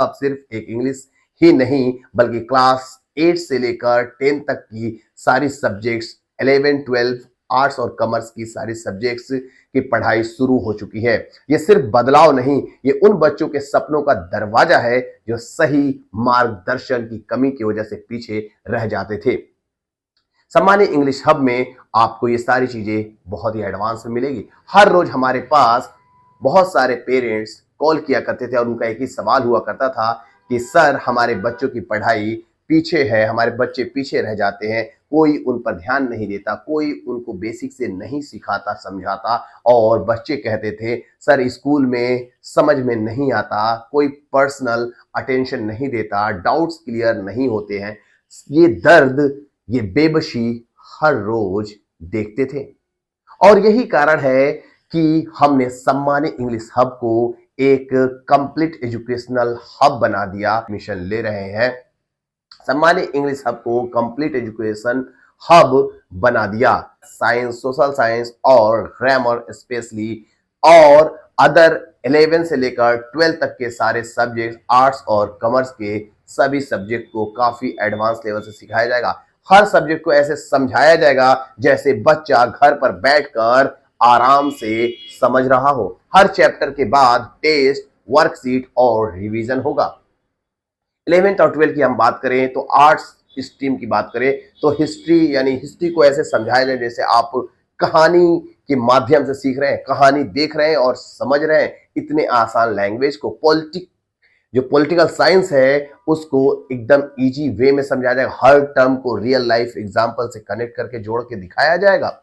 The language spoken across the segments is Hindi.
अब सिर्फ एक इंग्लिश ही नहीं बल्कि क्लास 8 से लेकर 10 तक की सारी सब्जेक्ट्स, 11, 12 आर्ट्स और कॉमर्स की सारी सब्जेक्ट्स की पढ़ाई शुरू हो चुकी है। ये सिर्फ बदलाव नहीं, ये उन बच्चों के सपनों का दरवाजा है जो सही मार्गदर्शन की कमी की वजह से पीछे रह जाते थे। सामान्य इंग्लिश हब में आपको ये सारी चीजें बहुत ही एडवांस में मिलेगी। हर रोज हमारे पास बहुत सारे पेरेंट्स कॉल किया करते थे और उनका एक ही सवाल हुआ करता था कि सर हमारे बच्चों की पढ़ाई पीछे है, हमारे बच्चे पीछे रह जाते हैं, कोई उन पर ध्यान नहीं देता, कोई उनको बेसिक से नहीं सिखाता समझाता। और बच्चे कहते थे सर स्कूल में समझ में नहीं आता, कोई पर्सनल अटेंशन नहीं देता, डाउट्स क्लियर नहीं होते हैं। ये दर्द, ये बेबसी हर रोज देखते थे और यही कारण है कि हमने सम्मानी इंग्लिश हब को एक कंप्लीट एजुकेशनल हब बना दिया। मिशन ले रहे हैं, सम्मानी इंग्लिश हब को कंप्लीट एजुकेशन हब बना दिया। साइंस, सोशल साइंस और ग्रामर स्पेशली और अदर 11 से लेकर 12 तक के सारे सब्जेक्ट, आर्ट्स और कॉमर्स के सभी सब्जेक्ट को काफी एडवांस लेवल से सिखाया जाएगा। हर सब्जेक्ट को ऐसे समझाया जाएगा जैसे बच्चा घर पर बैठकर आराम से समझ रहा हो। हर चैप्टर के बाद टेस्ट, वर्कशीट और रिवीजन होगा। 11th और 12th की हम बात करें तो आर्ट्स स्ट्रीम की बात करें तो हिस्ट्री, यानी हिस्ट्री को ऐसे समझाया जाए जैसे आप कहानी के माध्यम से सीख रहे हैं, कहानी देख रहे हैं और समझ रहे हैं। इतने आसान लैंग्वेज को जो पॉलिटिकल साइंस है उसको एकदम इजी वे में समझाया जाएगा। हर टर्म को रियल लाइफ एग्जांपल से कनेक्ट करके जोड़ के दिखाया जाएगा।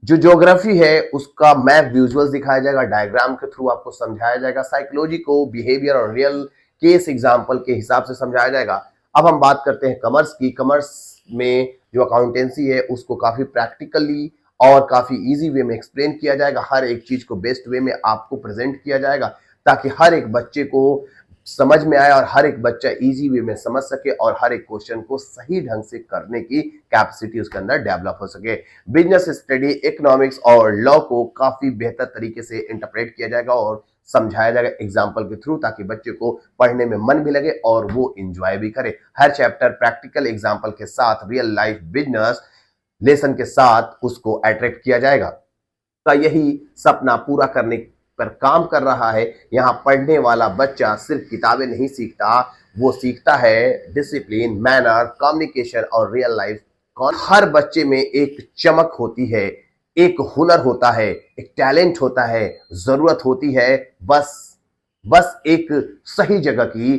जो ज्योग्राफी है उसका मैप विजुअल्स दिखाया जाएगा, डायग्राम के थ्रू आपको समझाया जाएगा। साइकोलॉजी को बिहेवियर और रियल केस एग्जांपल के हिसाब से समझाया जाएगा। अब हम बात करते हैं कॉमर्स की। कॉमर्स में जो अकाउंटेंसी है उसको काफी प्रैक्टिकली और काफी इजी वे में एक्सप्लेन किया जाएगा। हर एक चीज को बेस्ट वे में आपको प्रेजेंट किया जाएगा ताकि हर एक बच्चे को समझ में आए और हर एक बच्चा इजी वे में समझ सके और हर एक क्वेश्चन को सही ढंग से करने की कैपेसिटी उसके अंदर डेवलप हो सके। बिजनेस स्टडी, इकोनॉमिक्स और लॉ को काफी बेहतर तरीके से इंटरप्रेट किया जाएगा और समझाया जाएगा एग्जाम्पल के थ्रू ताकि बच्चे को पढ़ने में मन भी लगे और वो इंजॉय भी करे। हर चैप्टर प्रैक्टिकल एग्जाम्पल के साथ, रियल लाइफ बिजनेस लेसन के साथ उसको अट्रैक्ट किया जाएगा। का यही सपना पूरा करने पर काम कर रहा है। यहाँ पढ़ने वाला बच्चा सिर्फ किताबें नहीं सीखता, वो सीखता है डिसिप्लिन, मैनर, कम्युनिकेशन और रियल लाइफ। हर बच्चे में एक चमक होती है, एक हुनर होता है, एक टैलेंट होता है, जरूरत होती है बस एक सही जगह की।